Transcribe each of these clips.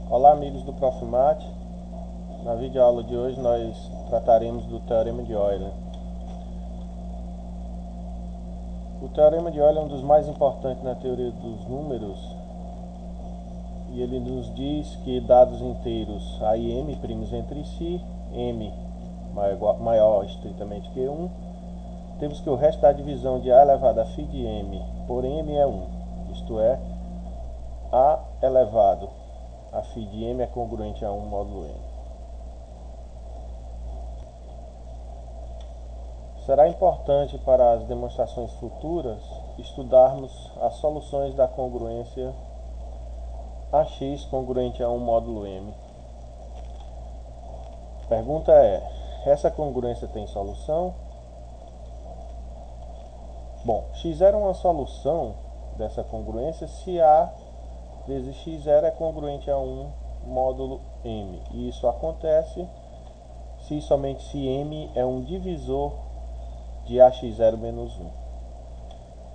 Olá, amigos do Profimate. Na videoaula de hoje nós trataremos do Teorema de Euler. O Teorema de Euler é um dos mais importantes na teoria dos números e ele nos diz que dados inteiros A e M primos entre si, M maior estritamente que 1, temos que o resto da divisão de A elevado a φ de M por M é 1, isto é, A elevado a φ de M é congruente a 1 módulo M. Será importante para as demonstrações futuras estudarmos as soluções da congruência AX congruente a 1 módulo M. A pergunta é: essa congruência tem solução? Bom, x0 é uma solução dessa congruência se A vezes x0 é congruente a 1 módulo M. E isso acontece se somente se M é um divisor de AX0 menos 1.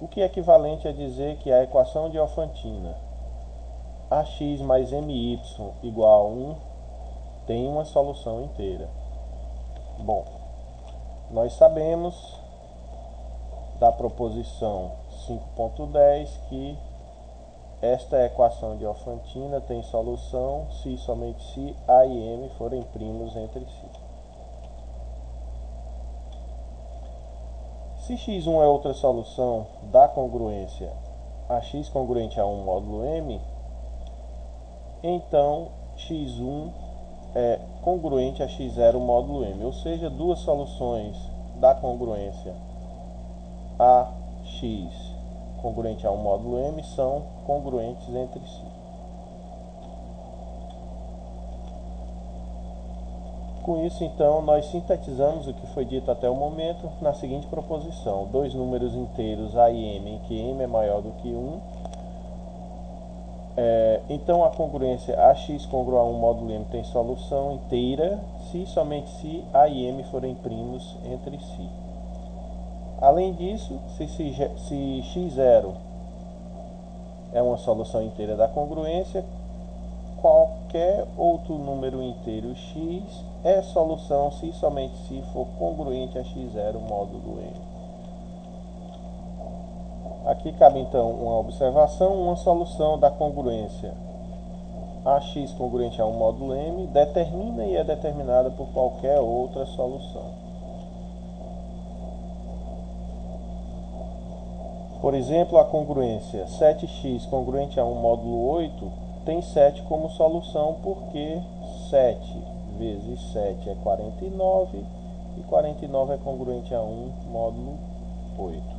O que é equivalente a dizer que a equação de Alfantina AX mais MY igual a 1 tem uma solução inteira. Bom, nós sabemos da proposição 5.10 que esta equação de Alfantina tem solução se somente se A e M forem primos entre si. Se x1 é outra solução da congruência AX congruente a 1 módulo M, então x1 é congruente a x0 módulo M, ou seja, duas soluções da congruência AX congruente a 1 módulo M são congruentes entre si. Com isso, então, nós sintetizamos o que foi dito até o momento na seguinte proposição: dois números inteiros A e M em que M é maior do que 1. Então a congruência AX congruente a 1 módulo M tem solução inteira se somente se A e M forem primos entre si. Além disso, se x0 é uma solução inteira da congruência, qualquer outro número inteiro x é solução se somente se for congruente a x0 módulo M. Aqui cabe então uma observação: uma solução da congruência AX congruente a 1 módulo M determina e é determinada por qualquer outra solução. Por exemplo, a congruência 7x congruente a 1 módulo 8 tem 7 como solução porque 7 vezes 7 é 49 e 49 é congruente a 1 módulo 8.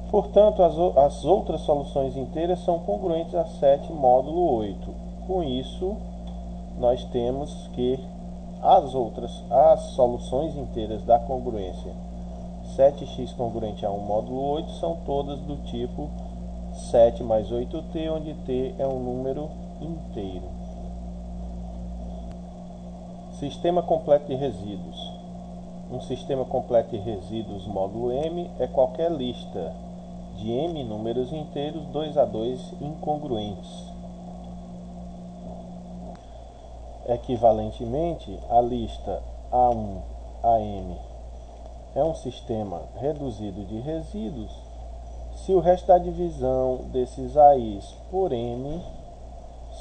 Portanto, as outras soluções inteiras são congruentes a 7 módulo 8. Com isso, nós temos que as soluções inteiras da congruência 7x congruente a 1 módulo 8 são todas do tipo 7 mais 8t, onde t é um número inteiro. Sistema completo de resíduos. Um sistema completo de resíduos módulo M é qualquer lista de M números inteiros 2 a 2 incongruentes. Equivalentemente, a lista A1 a M é um sistema reduzido de resíduos se o resto da divisão desses AIs por M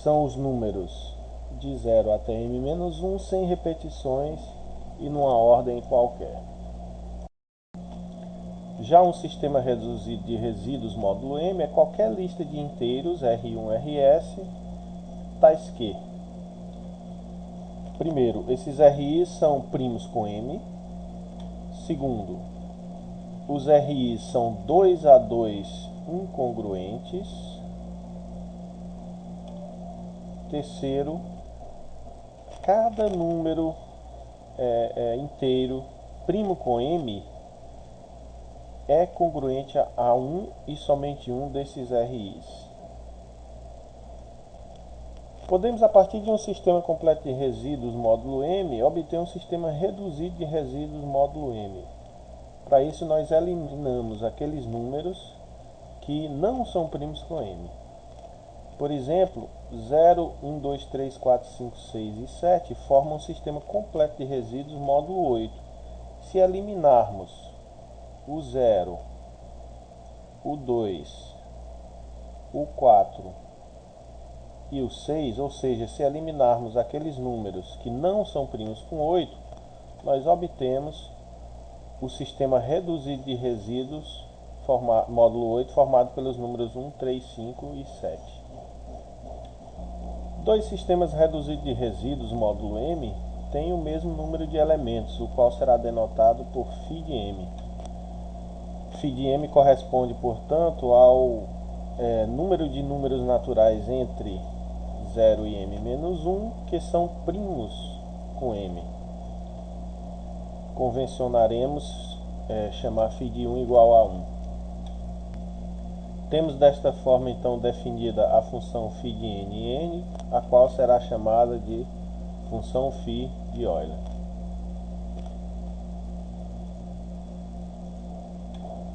são os números de 0 até M-1 sem repetições e numa ordem qualquer. Já um sistema reduzido de resíduos módulo M é qualquer lista de inteiros R1, RS, tais que: primeiro, esses RIs são primos com M. Segundo, os RIs são 2 a 2 incongruentes. Terceiro, cada número inteiro primo com M é congruente a um e somente um desses RIs. Podemos, a partir de um sistema completo de resíduos módulo M, obter um sistema reduzido de resíduos módulo M. Para isso, nós eliminamos aqueles números que não são primos com M. Por exemplo, 0, 1, 2, 3, 4, 5, 6 e 7 formam um sistema completo de resíduos módulo 8. Se eliminarmos o 0, o 2, o 4 e o 6, ou seja, se eliminarmos aqueles números que não são primos com 8, nós obtemos o sistema reduzido de resíduos módulo 8 formado pelos números 1, 3, 5 e 7. Dois sistemas reduzidos de resíduos módulo M têm o mesmo número de elementos, o qual será denotado por φ de M. φ de M corresponde, portanto, ao número de números naturais entre 0 e M menos 1, que são primos com M. Convencionaremos chamar φ de 1 igual a 1. Temos desta forma então definida a função φ de n e n, a qual será chamada de função φ de Euler.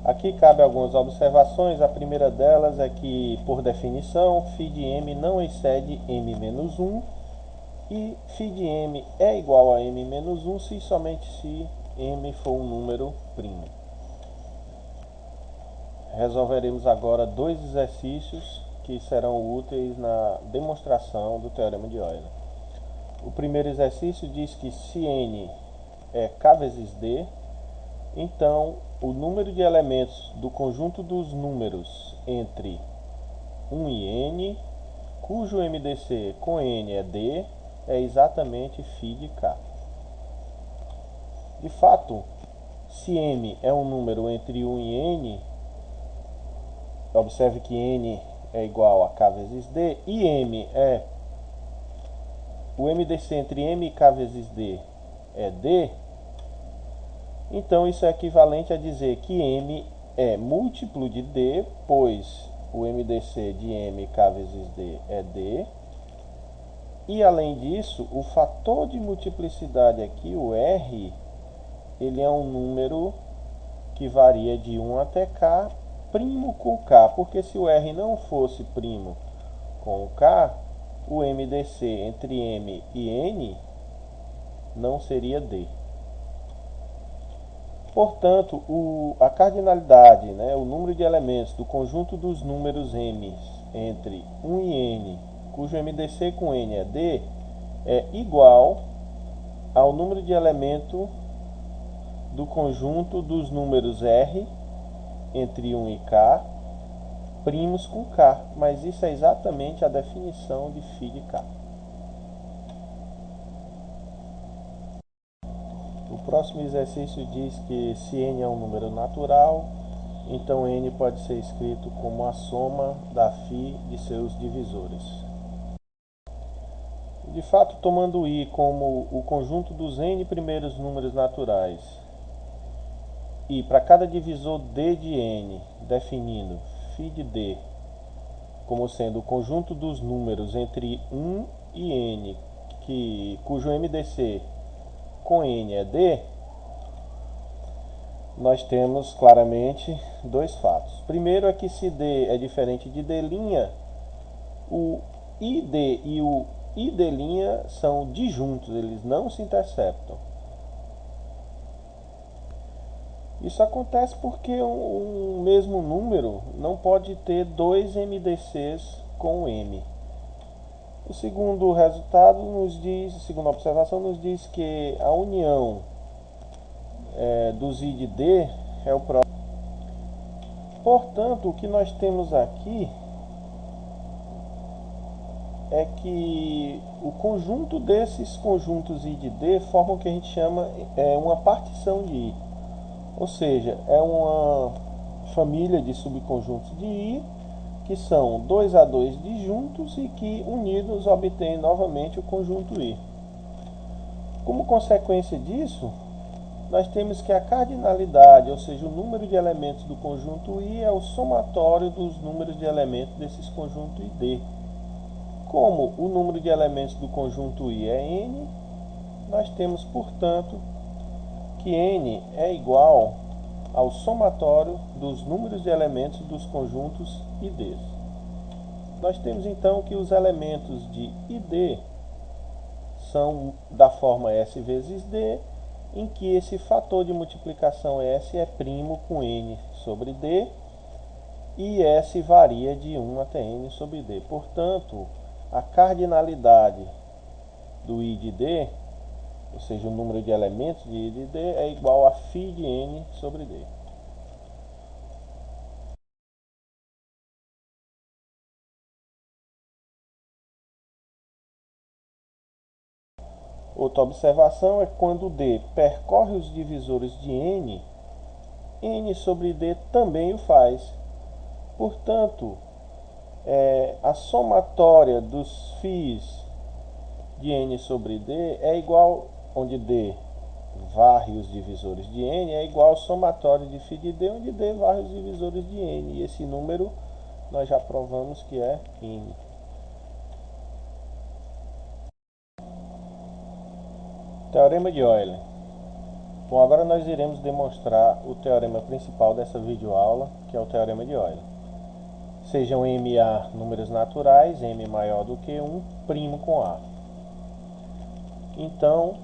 Aqui cabe algumas observações. A primeira delas é que, por definição, φ de m não excede m menos 1 e φ de m é igual a m menos 1 se somente se m for um número primo. Resolveremos agora dois exercícios que serão úteis na demonstração do teorema de Euler. O primeiro exercício diz que se n é k vezes d, então o número de elementos do conjunto dos números entre 1 e n, cujo MDC com n é d, é exatamente φ de k. De fato, se m é um número entre 1 e n, observe que n é igual a k vezes d, e m é o MDC entre m e k vezes d é d, então isso é equivalente a dizer que m é múltiplo de d, pois o MDC de m e k vezes d é d, e além disso, o fator de multiplicidade aqui, o r, ele é um número que varia de 1 até k, primo com k, porque se o r não fosse primo com o k, o MDC entre m e n não seria d. Portanto, a cardinalidade, o número de elementos do conjunto dos números m entre 1 e n, cujo MDC com n é d, é igual ao número de elementos do conjunto dos números r entre 1 e k, primos com k, mas isso é exatamente a definição de φ de k. O próximo exercício diz que se n é um número natural, então n pode ser escrito como a soma da φ de seus divisores. De fato, tomando i como o conjunto dos n primeiros números naturais, e para cada divisor d de n, definindo φ de d como sendo o conjunto dos números entre 1 e n, cujo MDC com n é d, nós temos claramente dois fatos. Primeiro é que se d é diferente de d', o id e o id' são disjuntos, eles não se interceptam. Isso acontece porque um mesmo número não pode ter dois MDCs com m. O segundo resultado a segunda observação nos diz que a união dos i de d é o próprio. Portanto, o que nós temos aqui é que o conjunto desses conjuntos i de d forma o que a gente chama uma partição de i. Ou seja, é uma família de subconjuntos de i que são 2 a 2 disjuntos e que unidos obtêm novamente o conjunto i. Como consequência disso, nós temos que a cardinalidade, ou seja, o número de elementos do conjunto i é o somatório dos números de elementos desses conjuntos id. Como o número de elementos do conjunto i é n, nós temos, portanto, que n é igual ao somatório dos números de elementos dos conjuntos IDs. Nós temos então que os elementos de ID são da forma S vezes D, em que esse fator de multiplicação S é primo com N sobre D, e S varia de 1 até N sobre D. Portanto, a cardinalidade do I de D, ou seja, o número de elementos de I de D, é igual a φ de N sobre D. Outra observação é quando D percorre os divisores de N, N sobre D também o faz. Portanto, a somatória dos φ's de N sobre D é igual, onde D varre os divisores de N, é igual ao somatório de φ de D, onde D varre os divisores de N. E esse número nós já provamos que é N. Teorema de Euler. Bom, agora nós iremos demonstrar o teorema principal dessa videoaula, que é o teorema de Euler. Sejam M e A números naturais, M maior do que 1, primo com A. Então,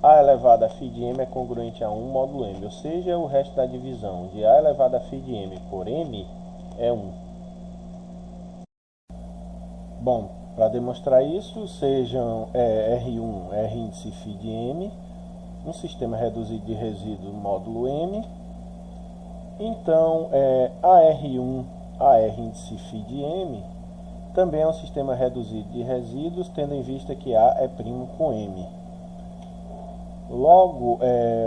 A elevado a φ de M é congruente a 1 módulo M, ou seja, o resto da divisão de A elevado a φ de M por M é 1. Bom, para demonstrar isso, sejam R1 é índice φ de M, um sistema reduzido de resíduo módulo M. Então, AR1, AR índice φ de M, também é um sistema reduzido de resíduos, tendo em vista que A é primo com M. Logo,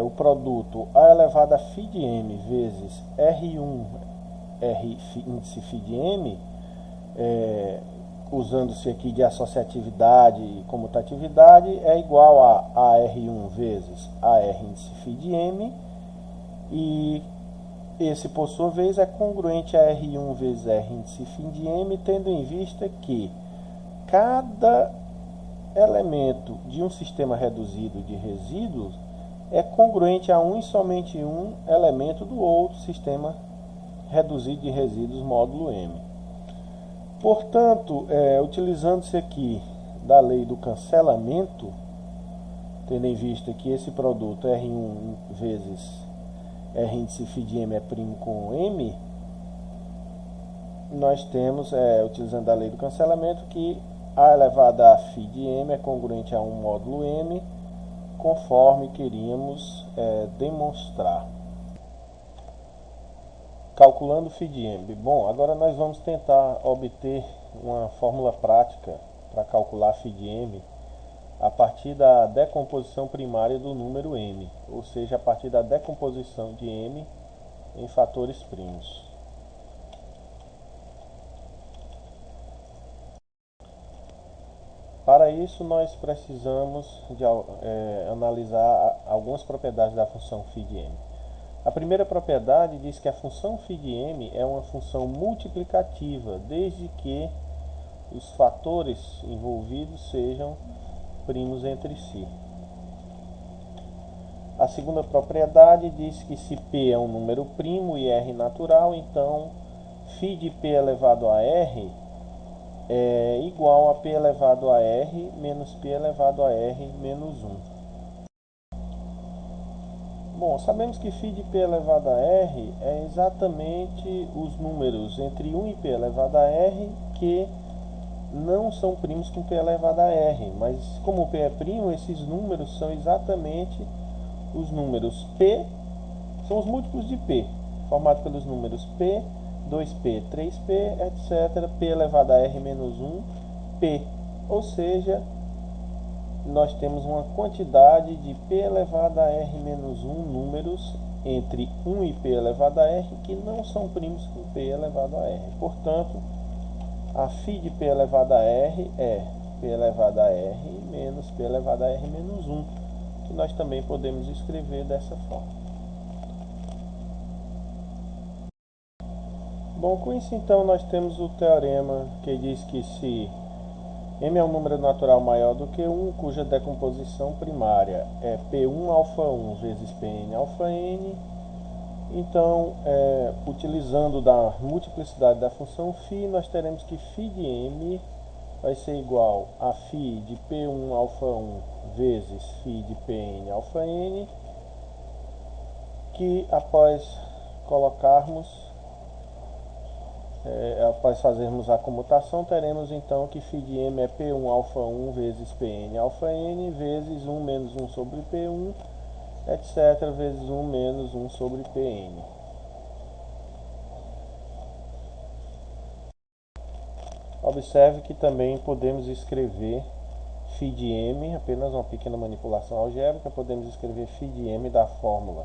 o produto A elevado a φ de M vezes R1, R índice φ de M, usando-se aqui de associatividade e comutatividade, é igual a AR1 vezes AR índice φ de M, e esse, por sua vez, é congruente a R1 vezes R índice φ de M, tendo em vista que cada elemento de um sistema reduzido de resíduos é congruente a um e somente um elemento do outro sistema reduzido de resíduos módulo M. Portanto, utilizando-se aqui da lei do cancelamento, tendo em vista que esse produto R1 vezes R índice φ de M é primo com M, nós temos, utilizando a lei do cancelamento, que A elevado a φ de M é congruente a 1 módulo M, conforme queríamos demonstrar. Calculando φ de M. Bom, agora nós vamos tentar obter uma fórmula prática para calcular φ de M a partir da decomposição primária do número M, ou seja, a partir da decomposição de M em fatores primos. Para isso, nós precisamos de analisar algumas propriedades da função φ de M. A primeira propriedade diz que a função φ de M é uma função multiplicativa, desde que os fatores envolvidos sejam primos entre si. A segunda propriedade diz que se P é um número primo e R natural, então φ de P elevado a R é igual a P elevado a R menos P elevado a R menos 1. Bom, sabemos que φ de P elevado a R é exatamente os números entre 1 e P elevado a R que não são primos com P elevado a R, mas como P é primo, esses números são exatamente os números P, são os múltiplos de P, formados pelos números P, 2P, 3P, etc. P elevado a R menos 1, P. Ou seja, nós temos uma quantidade de P elevado a R menos 1 números entre 1 e P elevado a R que não são primos com P elevado a R. Portanto, a φ de P elevado a R é P elevado a R menos P elevado a R menos 1, que nós também podemos escrever dessa forma. Bom, com isso então nós temos o teorema que diz que se M é um número natural maior do que 1, cuja decomposição primária é P1 alfa 1 vezes Pn alfa n, Então, utilizando da multiplicidade da função φ, nós teremos que φ de m vai ser igual a φ de P1 alfa 1 vezes φ de Pn alfa n, que após fazermos a comutação, teremos então que φ de m é P1 alfa 1 vezes Pn alfa n vezes 1 menos 1 sobre P1, etc. vezes 1 menos 1 sobre Pn. Observe que também podemos escrever φ de m, apenas uma pequena manipulação algébrica, podemos escrever φ de m da fórmula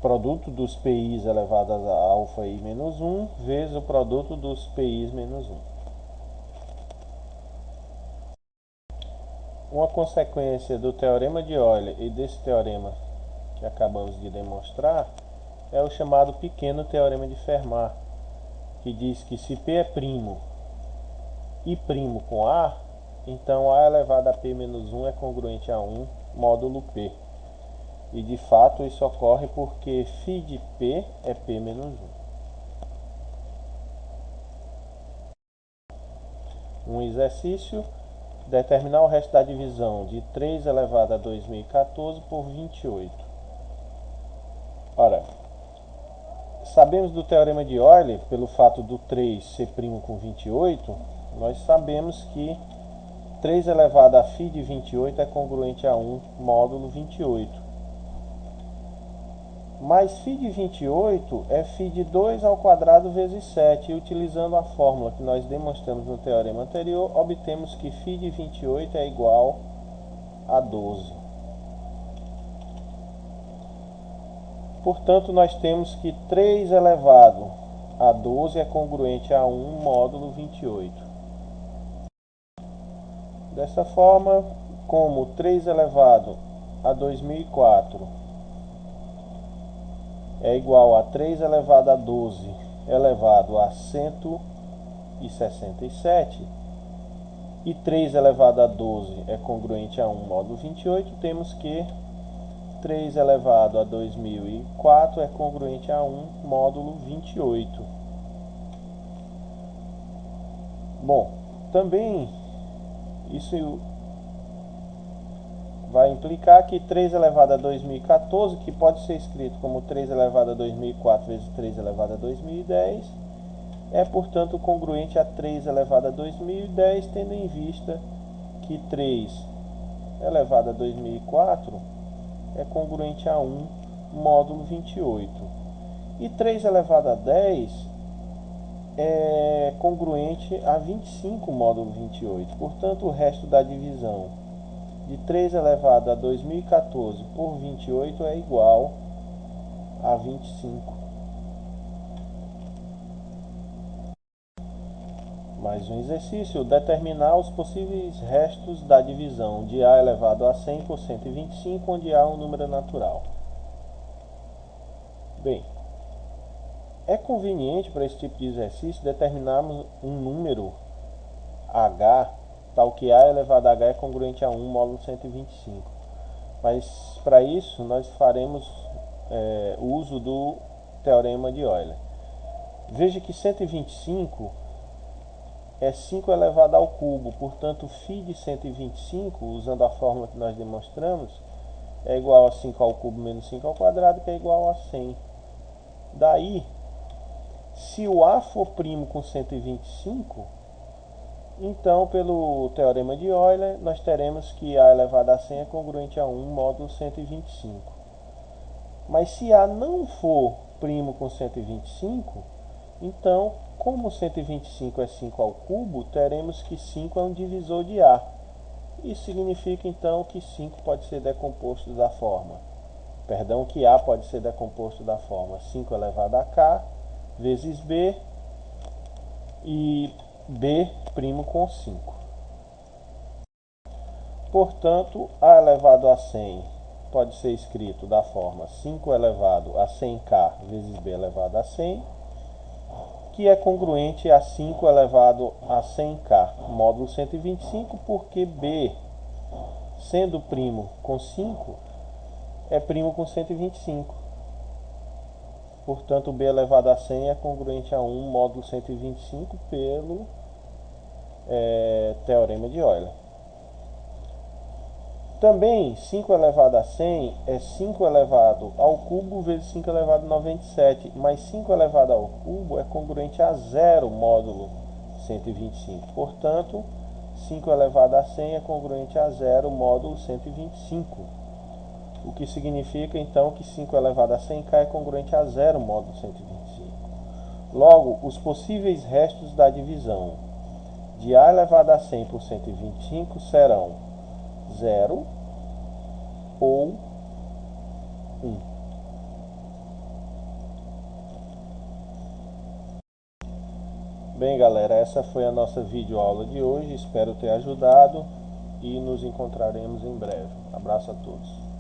produto dos PIs elevado a alfa i menos 1 vezes o produto dos PIs menos 1. Uma consequência do teorema de Euler e desse teorema que acabamos de demonstrar é o chamado pequeno teorema de Fermat, que diz que se P é primo e primo com A, então A elevado a P menos 1 é congruente a 1 módulo P. E de fato isso ocorre porque φ de P é P menos 1. Um exercício: determinar o resto da divisão de 3 elevado a 2014 por 28. Ora, sabemos do teorema de Euler, pelo fato do 3 ser primo com 28, nós sabemos que 3 elevado a φ de 28 é congruente a 1 módulo 28. Mas φ de 28 é φ de 2 ao quadrado vezes 7. E utilizando a fórmula que nós demonstramos no teorema anterior, obtemos que φ de 28 é igual a 12. Portanto, nós temos que 3 elevado a 12 é congruente a 1 módulo 28. Dessa forma, como 3 elevado a 2004 é igual a 3 elevado a 12 elevado a 167 e 3 elevado a 12 é congruente a 1 módulo 28, temos que 3 elevado a 2004 é congruente a 1 módulo 28. Bom, também isso vai implicar que 3 elevado a 2014, que pode ser escrito como 3 elevado a 2004 vezes 3 elevado a 2010, é, portanto, congruente a 3 elevado a 2010, tendo em vista que 3 elevado a 2004 é congruente a 1 módulo 28. E 3 elevado a 10 é congruente a 25 módulo 28. Portanto, o resto da divisão de 3 elevado a 2014 por 28 é igual a 25. Mais um exercício: determinar os possíveis restos da divisão de A elevado a 100 por 125, onde A é um número natural. Bem, é conveniente para esse tipo de exercício determinarmos um número H, tal que A elevado a H é congruente a 1 módulo 125. Mas para isso nós faremos uso do teorema de Euler. Veja que 125 é 5 elevado ao cubo, portanto φ de 125, usando a fórmula que nós demonstramos, é igual a 5 ao cubo menos 5 ao quadrado, que é igual a 100. Daí, se o A for primo com 125, então, pelo teorema de Euler, nós teremos que A elevado a 100 é congruente a 1 módulo 125. Mas se A não for primo com 125, então, como 125 é 5 ao cubo, teremos que 5 é um divisor de A. Isso significa, então, que 5 pode ser decomposto da forma. Perdão, que A pode ser decomposto da forma 5 elevado a K vezes B e B primo com 5. Portanto, A elevado a 100 pode ser escrito da forma 5 elevado a 100K vezes B elevado a 100, que é congruente a 5 elevado a 100K módulo 125, porque B, sendo primo com 5, é primo com 125. Portanto, b elevado a 100 é congruente a 1 módulo 125 pelo teorema de Euler. Também 5 elevado a 100 é 5 elevado ao cubo vezes 5 elevado a 97, mas 5 elevado ao cubo é congruente a 0 módulo 125. Portanto, 5 elevado a 100 é congruente a 0 módulo 125. O que significa então que 5 elevado a 100k é congruente a 0 módulo 125. Logo, os possíveis restos da divisão de a elevado a 100 por 125 serão 0 ou 1. Bem, galera, essa foi a nossa videoaula de hoje. Espero ter ajudado e nos encontraremos em breve. Abraço a todos.